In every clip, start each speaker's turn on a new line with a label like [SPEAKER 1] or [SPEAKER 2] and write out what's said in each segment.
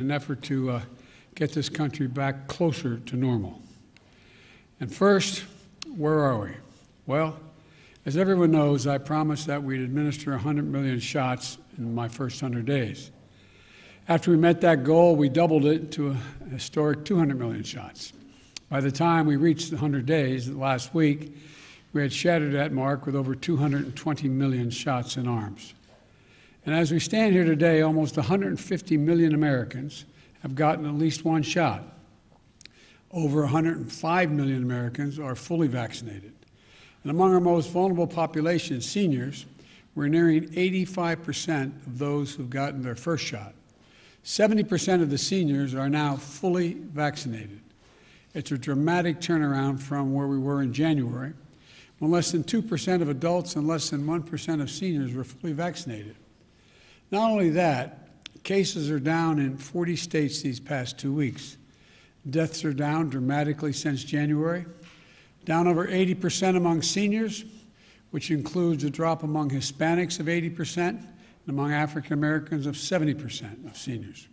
[SPEAKER 1] an effort to get this country back closer to normal. And first, where are we? Well, as everyone knows, I promised that we'd administer 100 million shots in my first 100 days. After we met that goal, we doubled it to a historic 200 million shots. By the time we reached 100 days last week, we had shattered that mark with over 220 million shots in arms. And as we stand here today, almost 150 million Americans have gotten at least one shot. Over 105 million Americans are fully vaccinated. And among our most vulnerable populations, seniors, we're nearing 85% of those who've gotten their first shot. 70% of the seniors are now fully vaccinated. It's a dramatic turnaround from where we were in January, when less than 2% of adults and less than 1% of seniors were fully vaccinated. Not only that, cases are down in 40 states these past 2 weeks. Deaths are down dramatically since January, down over 80% among seniors, which includes a drop among Hispanics of 80% and among African Americans of 70% of seniors.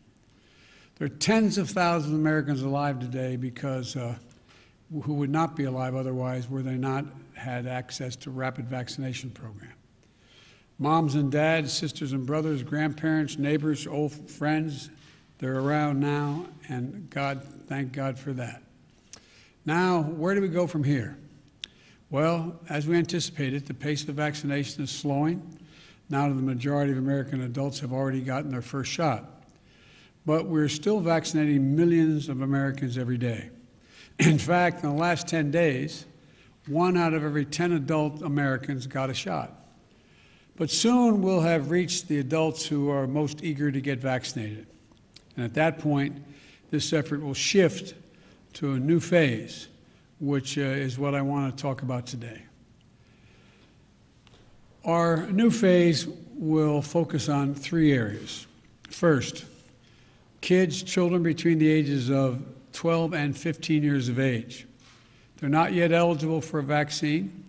[SPEAKER 1] There are tens of thousands of Americans alive today because who would not be alive otherwise were they not had access to rapid vaccination program. Moms and dads, sisters and brothers, grandparents, neighbors, old friends, they're around now, and thank God for that. Now, where do we go from here? Well, as we anticipated, the pace of vaccination is slowing. Now that the majority of American adults have already gotten their first shot. But we're still vaccinating millions of Americans every day. In fact, in the last 10 days, 1 out of every 10 adult Americans got a shot. But soon we'll have reached the adults who are most eager to get vaccinated. And at that point, this effort will shift to a new phase, which is what I want to talk about today. Our new phase will focus on 3 areas. First, kids, children between the ages of 12 and 15 years of age. They're not yet eligible for a vaccine.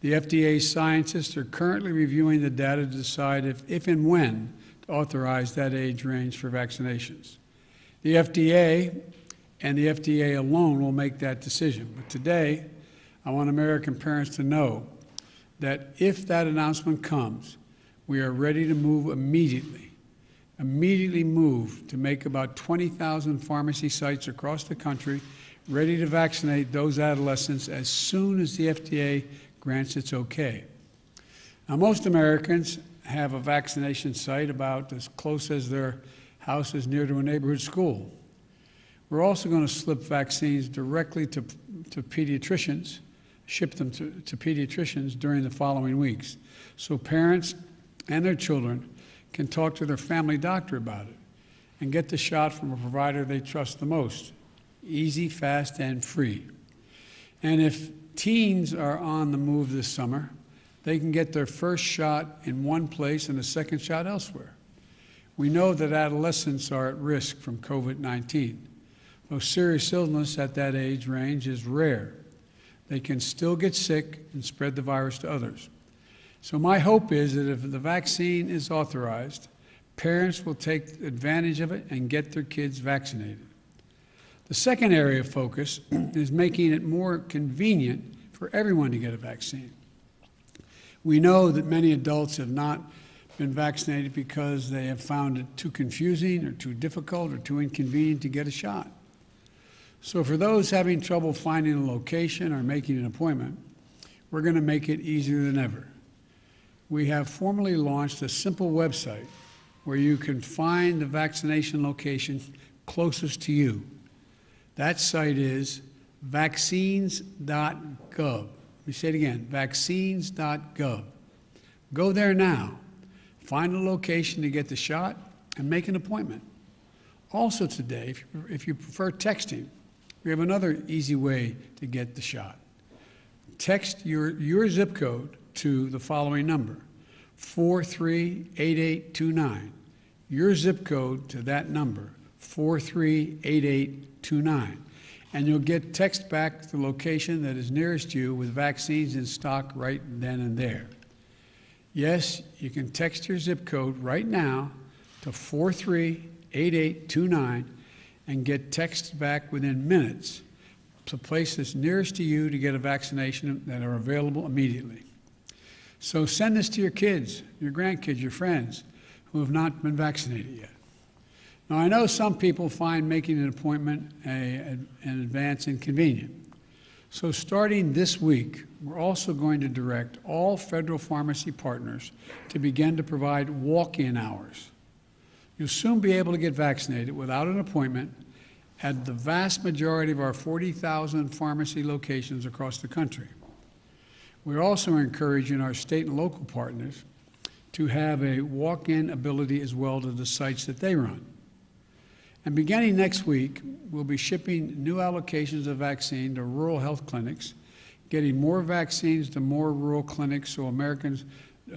[SPEAKER 1] The FDA scientists are currently reviewing the data to decide if and when to authorize that age range for vaccinations. The FDA and the FDA alone will make that decision. But today, I want American parents to know that if that announcement comes, we are ready to move immediately move to make about 20,000 pharmacy sites across the country ready to vaccinate those adolescents as soon as the FDA grants its okay. Now, most Americans have a vaccination site about as close as their house is near to a neighborhood school. We're also going to slip vaccines directly to pediatricians, ship them to pediatricians during the following weeks, so parents and their children can talk to their family doctor about it and get the shot from a provider they trust the most. Easy, fast, and free. And if teens are on the move this summer, they can get their first shot in one place and a second shot elsewhere. We know that adolescents are at risk from COVID-19. Though serious illness at that age range is rare, they can still get sick and spread the virus to others. So my hope is that if the vaccine is authorized, parents will take advantage of it and get their kids vaccinated. The second area of focus is making it more convenient for everyone to get a vaccine. We know that many adults have not been vaccinated because they have found it too confusing or too difficult or too inconvenient to get a shot. So for those having trouble finding a location or making an appointment, we're going to make it easier than ever. We have formally launched a simple website where you can find the vaccination location closest to you. That site is Vaccinesgov. Let me say it again, Vaccinesgov. Go there now, find a location to get the shot, and make an appointment. Also today, if you prefer texting, we have another easy way to get the shot. Text your zip code to the following number, 438829. Your zip code to that number, 438829. And you'll get text back the location that is nearest you with vaccines in stock right then and there. Yes, you can text your zip code right now to 438829. 433-8829 and get texts back within minutes to places nearest to you to get a vaccination that are available immediately. So send this to your kids, your grandkids, your friends who have not been vaccinated yet. Now, I know some people find making an appointment in advance inconvenient. So starting this week, we're also going to direct all federal pharmacy partners to begin to provide walk-in hours. You'll soon be able to get vaccinated without an appointment at the vast majority of our 40,000 pharmacy locations across the country. We're also encouraging our state and local partners to have a walk-in ability as well to the sites that they run. And beginning next week, we'll be shipping new allocations of vaccine to rural health clinics, getting more vaccines to more rural clinics so Americans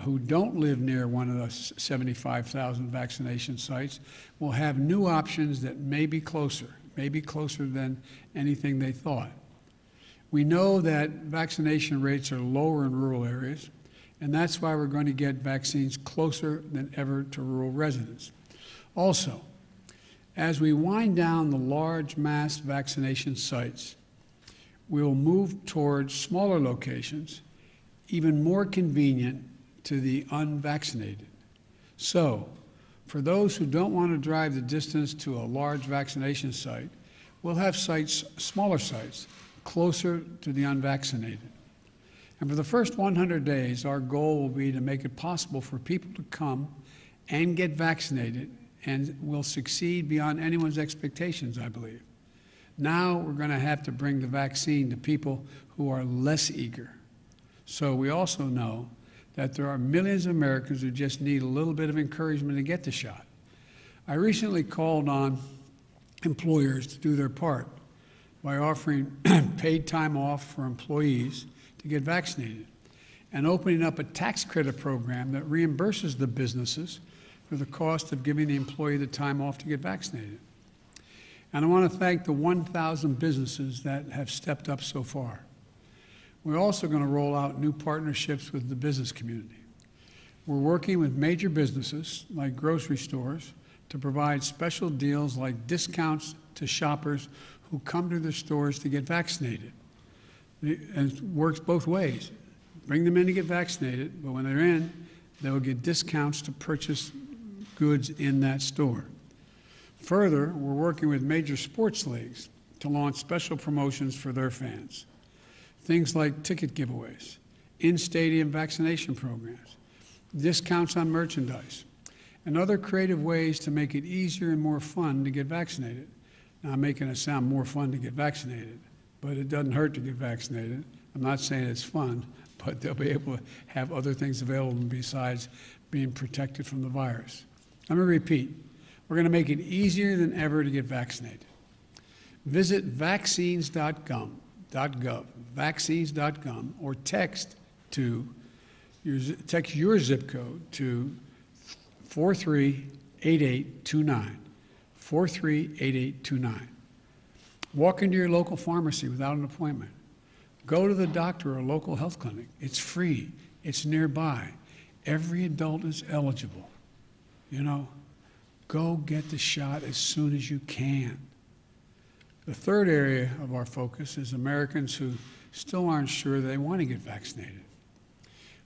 [SPEAKER 1] who don't live near one of the 75,000 vaccination sites will have new options that may be closer than anything they thought. We know that vaccination rates are lower in rural areas, and that's why we're going to get vaccines closer than ever to rural residents. Also, as we wind down the large mass vaccination sites, we'll move towards smaller locations, even more convenient to the unvaccinated. So, for those who don't want to drive the distance to a large vaccination site, we'll have sites, smaller sites, closer to the unvaccinated. And for the first 100 days, our goal will be to make it possible for people to come and get vaccinated, and will succeed beyond anyone's expectations, I believe. Now we're going to have to bring the vaccine to people who are less eager. So we also know that there are millions of Americans who just need a little bit of encouragement to get the shot. I recently called on employers to do their part by offering paid time off for employees to get vaccinated and opening up a tax credit program that reimburses the businesses for the cost of giving the employee the time off to get vaccinated. And I want to thank the 1,000 businesses that have stepped up so far. We're also going to roll out new partnerships with the business community. We're working with major businesses like grocery stores to provide special deals like discounts to shoppers who come to their stores to get vaccinated. And it works both ways. Bring them in to get vaccinated, but when they're in, they'll get discounts to purchase goods in that store. Further, we're working with major sports leagues to launch special promotions for their fans. Things like ticket giveaways, in-stadium vaccination programs, discounts on merchandise, and other creative ways to make it easier and more fun to get vaccinated. Now, I'm making it sound more fun to get vaccinated, but it doesn't hurt to get vaccinated. I'm not saying it's fun, but they'll be able to have other things available besides being protected from the virus. Let me repeat. We're going to make it easier than ever to get vaccinated. Visit vaccinesgov, vaccines.gov, or text your zip code to 438829, 438829. Walk into your local pharmacy without an appointment. Go to the doctor or a local health clinic. It's free. It's nearby. Every adult is eligible. You know, go get the shot as soon as you can. The third area of our focus is Americans who still aren't sure they want to get vaccinated.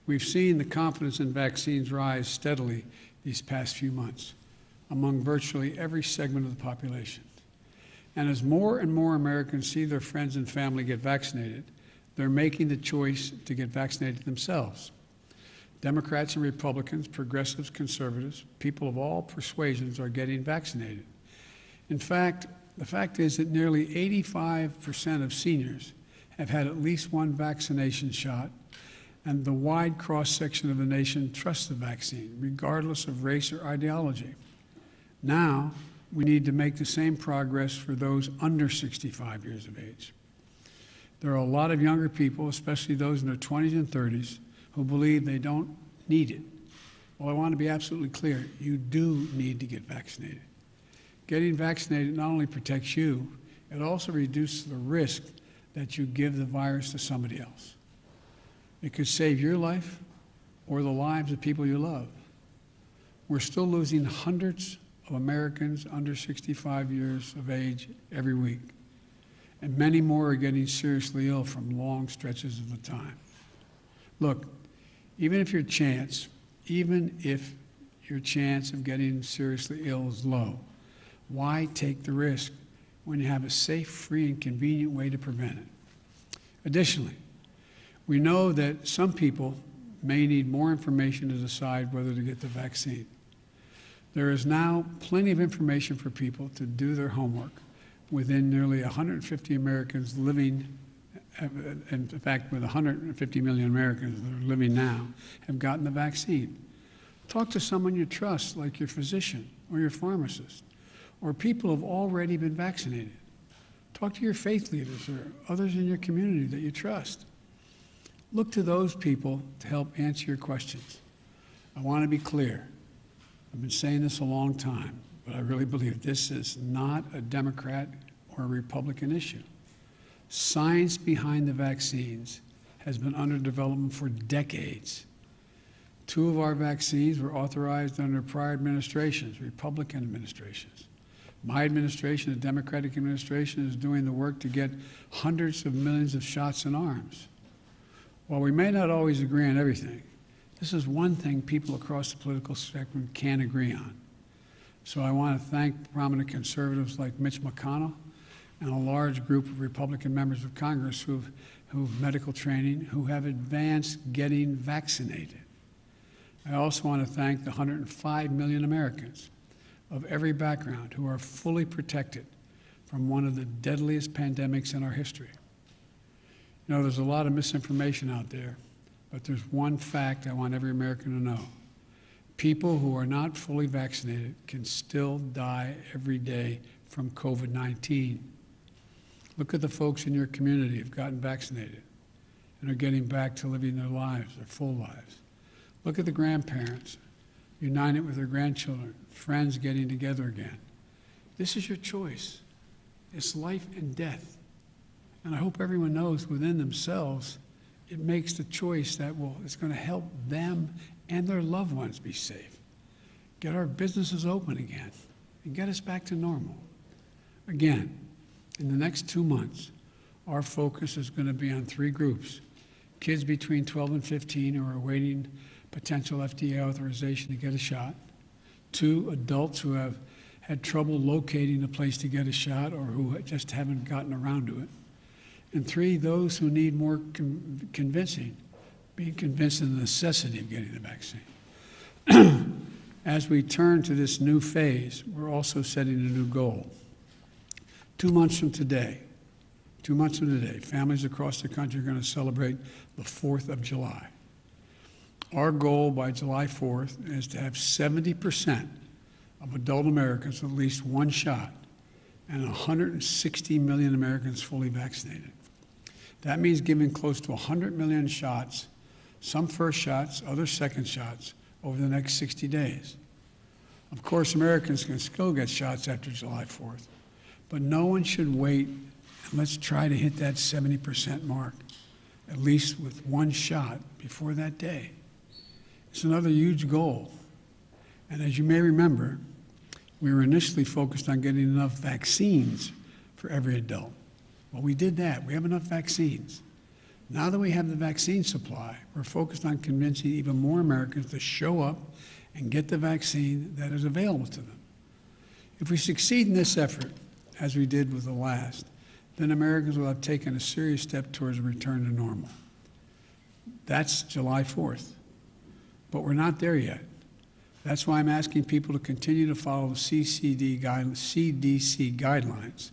[SPEAKER 1] We've seen the confidence in vaccines rise steadily these past few months among virtually every segment of the population. And as more and more Americans see their friends and family get vaccinated, they're making the choice to get vaccinated themselves. Democrats and Republicans, progressives, conservatives, people of all persuasions are getting vaccinated. In fact, the fact is that nearly 85% of seniors have had at least one vaccination shot, and the wide cross-section of the nation trusts the vaccine, regardless of race or ideology. Now, we need to make the same progress for those under 65 years of age. There are a lot of younger people, especially those in their 20s and 30s, who believe they don't need it. Well, I want to be absolutely clear. You do need to get vaccinated. Getting vaccinated not only protects you, it also reduces the risk that you give the virus to somebody else. It could save your life or the lives of people you love. We're still losing hundreds of Americans under 65 years of age every week, and many more are getting seriously ill from long stretches of the time. Look, even if your chance of getting seriously ill is low, why take the risk when you have a safe, free, and convenient way to prevent it? Additionally, we know that some people may need more information to decide whether to get the vaccine. There is now plenty of information for people to do their homework within nearly 150 Americans living, in fact, with 150 million Americans that are living now, have gotten the vaccine. Talk to someone you trust, like your physician or your pharmacist, or people who have already been vaccinated. Talk to your faith leaders or others in your community that you trust. Look to those people to help answer your questions. I want to be clear. I've been saying this a long time, but I really believe this is not a Democrat or a Republican issue. Science behind the vaccines has been under development for decades. 2 of our vaccines were authorized under prior administrations, Republican administrations. My administration, the Democratic administration, is doing the work to get hundreds of millions of shots in arms. While we may not always agree on everything, this is one thing people across the political spectrum can agree on. So I want to thank prominent conservatives like Mitch McConnell and a large group of Republican members of Congress who have medical training, who have advanced getting vaccinated. I also want to thank the 105 million Americans of every background who are fully protected from one of the deadliest pandemics in our history. You know, there's a lot of misinformation out there, but there's one fact I want every American to know. People who are not fully vaccinated can still die every day from COVID-19. Look at the folks in your community who've gotten vaccinated and are getting back to living their lives, their full lives. Look at the grandparents united with their grandchildren, friends getting together again. This is your choice. It's life and death. And I hope everyone knows within themselves it makes the choice that it's going to help them and their loved ones be safe, get our businesses open again, and get us back to normal. Again, in the next 2 months, our focus is going to be on 3 groups: kids between 12 and 15 who are awaiting potential FDA authorization to get a shot, 2 adults who have had trouble locating a place to get a shot or who just haven't gotten around to it, and 3, those who need more being convinced of the necessity of getting the vaccine. As we turn to this new phase, we're also setting a new goal. 2 months from today, families across the country are going to celebrate the 4th of July. Our goal by July 4th is to have 70% of adult Americans with at least 1 shot and 160 million Americans fully vaccinated. That means giving close to 100 million shots, some first shots, others second shots, over the next 60 days. Of course, Americans can still get shots after July 4th, but no one should wait, and let's try to hit that 70% mark, at least with 1 shot before that day. It's another huge goal. And as you may remember, we were initially focused on getting enough vaccines for every adult. Well, we did that. We have enough vaccines. Now that we have the vaccine supply, we're focused on convincing even more Americans to show up and get the vaccine that is available to them. If we succeed in this effort, as we did with the last, then Americans will have taken a serious step towards a return to normal. That's July 4th. But we're not there yet. That's why I'm asking people to continue to follow the CDC guidelines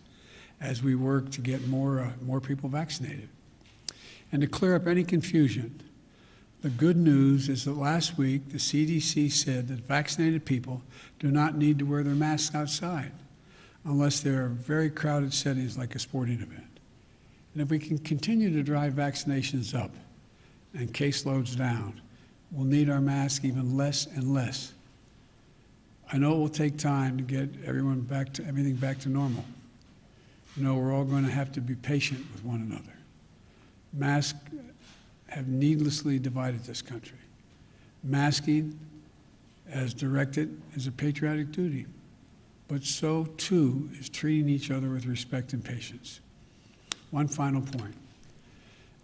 [SPEAKER 1] as we work to get more people vaccinated. And to clear up any confusion, the good news is that last week the CDC said that vaccinated people do not need to wear their masks outside unless they're in very crowded settings like a sporting event. And if we can continue to drive vaccinations up and caseloads down, we'll need our masks even less and less. I know it will take time to get everything back to normal. You know, we're all going to have to be patient with one another. Masks have needlessly divided this country. Masking, as directed, is a patriotic duty. but so too is treating each other with respect and patience. One final point.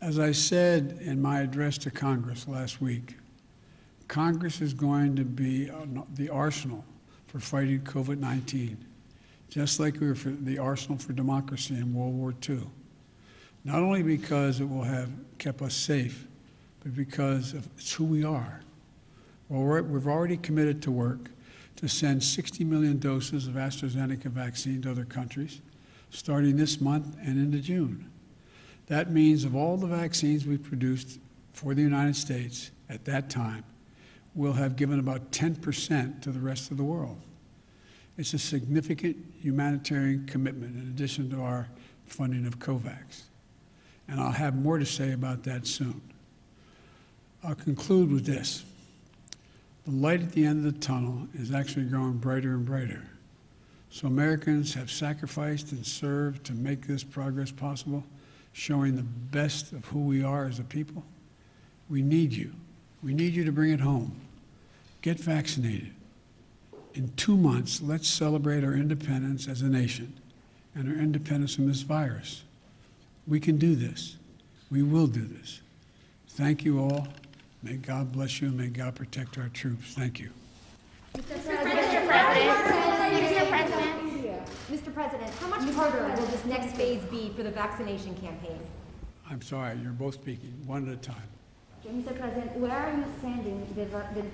[SPEAKER 1] As I said in my address to Congress last week, Congress is going to be the arsenal for fighting COVID-19, just like we were for the arsenal for democracy in World War II. Not only because it will have kept us safe, but because it's who we are. Well, we've already committed to work to send 60 million doses of AstraZeneca vaccine to other countries, starting this month and into June. That means of all the vaccines we produced for the United States at that time, we'll have given about 10% to the rest of the world. It's a significant humanitarian commitment in addition to our funding of COVAX. And I'll have more to say about that soon. I'll conclude with this. The light at the end of the tunnel is actually growing brighter and brighter. So Americans have sacrificed and served to make this progress possible, showing the best of who we are as a people. We need you. We need you to bring it home. Get vaccinated. In 2 months, let's celebrate our independence as a nation and our independence from this virus. We can do this. We will do this. Thank you all. May God bless you and may God protect our troops. Thank you.
[SPEAKER 2] Mr. President, how much harder will this next phase be for the vaccination campaign?
[SPEAKER 1] I'm sorry, you're both speaking, one at a time.
[SPEAKER 3] Okay, Mr. President, where are you sending the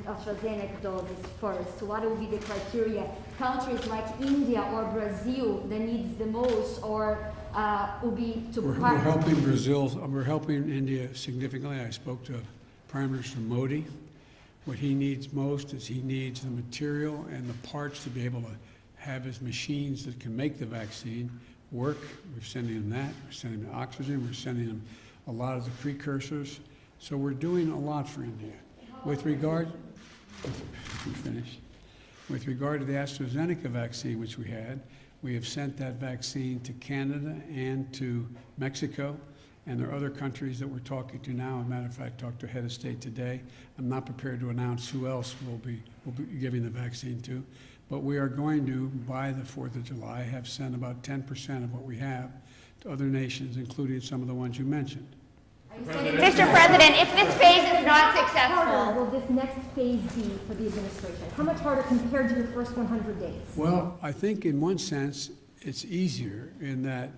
[SPEAKER 3] AstraZeneca doses first? What will be the criteria? Countries like India or Brazil that needs the most, or will be to
[SPEAKER 1] We're helping Brazil, we're helping India significantly. I spoke to Prime Minister Modi. What he needs most is he needs the material and the parts to be able to have his machines that can make the vaccine work. We're sending him that. We're sending him oxygen. We're sending him a lot of the precursors. So we're doing a lot for India. With regard to the AstraZeneca vaccine, which we have sent that vaccine to Canada and to Mexico, and there are other countries that we're talking to now. As a matter of fact, I talked to head of state today. I'm not prepared to announce who else we'll be giving the vaccine to, but we are going to, by the 4th of July, have sent about 10% of what we have to other nations, including some of the ones you mentioned.
[SPEAKER 4] Mr. President, if this phase is not successful,
[SPEAKER 3] how harder will this next phase be for the administration? How much harder compared to your first 100 days?
[SPEAKER 1] Well, I think in one sense it's easier in that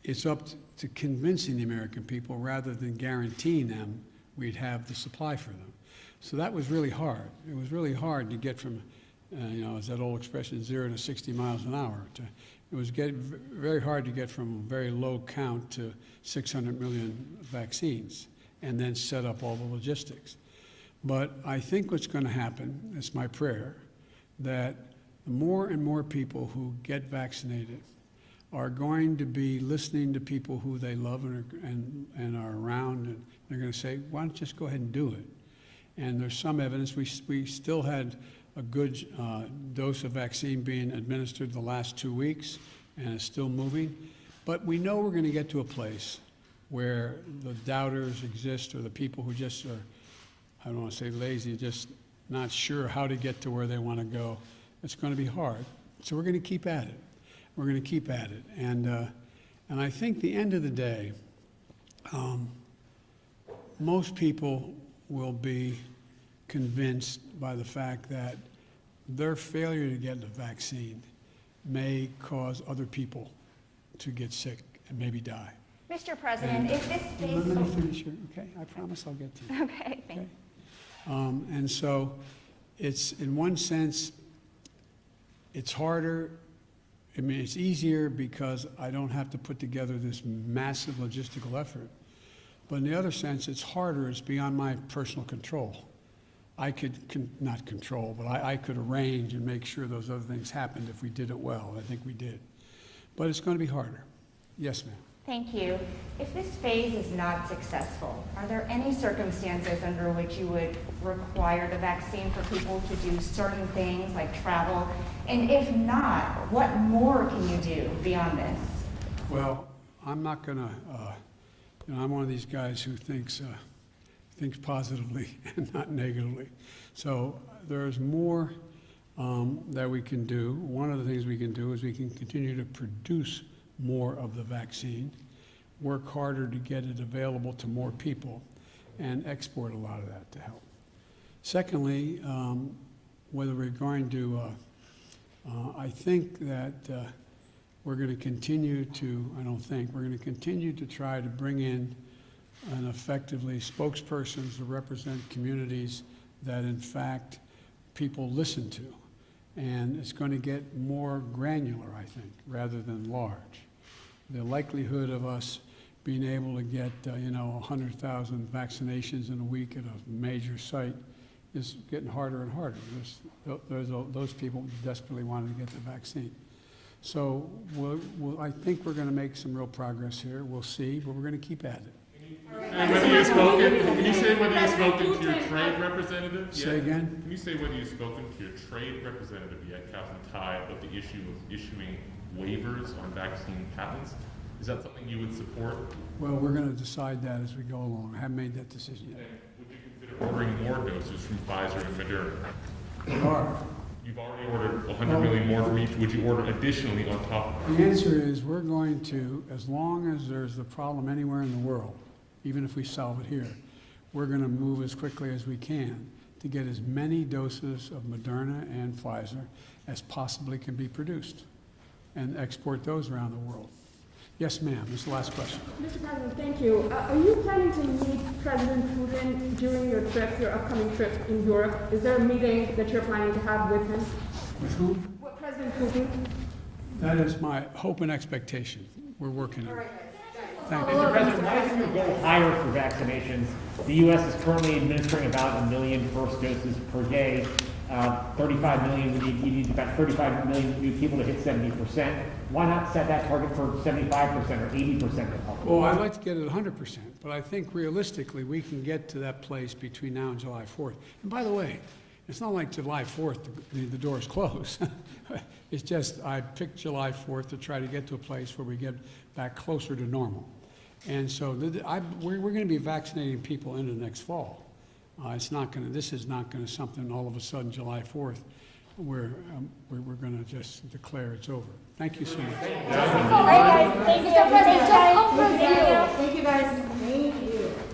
[SPEAKER 1] it's up to convincing the American people rather than guaranteeing them we'd have the supply for them. So that was really hard. It was really hard to get from, as that old expression, 0 to 60 miles an hour. It was very hard to get from a very low count to 600 million vaccines and then set up all the logistics. But I think what's going to happen, it's my prayer, that more and more people who get vaccinated are going to be listening to people who they love and are around, and they're going to say, why don't you just go ahead and do it? And there's some evidence. We still had a good dose of vaccine being administered the last 2 weeks, and it's still moving. But we know we're going to get to a place where the doubters exist, or the people who just are, I don't want to say lazy, just not sure how to get to where they want to go. It's going to be hard. So we're going to keep at it. We're going to keep at it. And I think the end of the day, most people will be convinced by the fact that their failure to get the vaccine may cause other people to get sick and maybe die.
[SPEAKER 4] Mr. President, if this phase...
[SPEAKER 1] Let me finish here, okay? I promise I'll get to you.
[SPEAKER 4] Okay, thank you.
[SPEAKER 1] And so it's, in one sense, it's harder. I mean, it's easier because I don't have to put together this massive logistical effort. But in the other sense, it's harder. It's beyond my personal control. I could, not control, but I could arrange and make sure those other things happened if we did it well. I think we did. But it's going to be harder. Yes, ma'am.
[SPEAKER 4] Thank you. If this phase is not successful, are there any circumstances under which you would require the vaccine for people to do certain things like travel? And if not, what more can you do beyond this?
[SPEAKER 1] Well, I'm not going to, I'm one of these guys who thinks positively and not negatively. So there's more that we can do. One of the things we can do is we can continue to produce more of the vaccine, work harder to get it available to more people, and export a lot of that to help. Secondly, whether we're going to, I think that we're going to continue to, I don't think, we're going to continue to try to bring in and effectively spokespersons to represent communities that in fact people listen to. And it's going to get more granular, I think, rather than large. The likelihood of us being able to get, 100,000 vaccinations in a week at a major site is getting harder and harder. There's those people desperately wanting to get the vaccine. So I think we're going to make some real progress here. We'll see, but we're going to keep at it.
[SPEAKER 5] And whether you've spoken, can you say whether you've spoken to your trade representative yet?
[SPEAKER 1] Say again?
[SPEAKER 5] Can you say whether you've spoken to your trade representative yet, Captain Ty, about the issue of issuing waivers on vaccine patents? Is that something you would support?
[SPEAKER 1] Well, we're going to decide that as we go along. I haven't made that decision yet.
[SPEAKER 5] And would you consider ordering more doses from Pfizer and Moderna?
[SPEAKER 1] We are.
[SPEAKER 5] You've already ordered 100 million more from each. Would you order additionally on top of that?
[SPEAKER 1] The answer is we're going to, as long as there's a problem anywhere in the world, even if we solve it here, we're going to move as quickly as we can to get as many doses of Moderna and Pfizer as possibly can be produced and export those around the world. Yes, ma'am. This is the last question.
[SPEAKER 6] Mr. President, thank you. Are you planning to meet President Putin during your trip, your upcoming trip in Europe? Is there a meeting that you're planning to have with him?
[SPEAKER 1] With whom?
[SPEAKER 6] With President Putin?
[SPEAKER 1] That is my hope and expectation. We're working on it. Thank you.
[SPEAKER 7] Mr. President, why isn't your goal higher for vaccinations? The U.S. is currently administering about 1 million first doses per day. 35 million, you need about 35 million new people to hit 70%. Why not set that target for 75% or 80% of the public?
[SPEAKER 1] Well, I'd like to get it 100%, but I think realistically we can get to that place between now and July 4th. And by the way, it's not like July 4th, the doors close. It's just I picked July 4th to try to get to a place where we get back closer to normal. And so we're going to be vaccinating people into next fall. This is not going to something all of a sudden July 4th we're going to just declare it's over. Thank you so much.
[SPEAKER 3] All right, guys. Thank you, Mr. President. Just hope for you.
[SPEAKER 2] Thank you, guys. Thank you.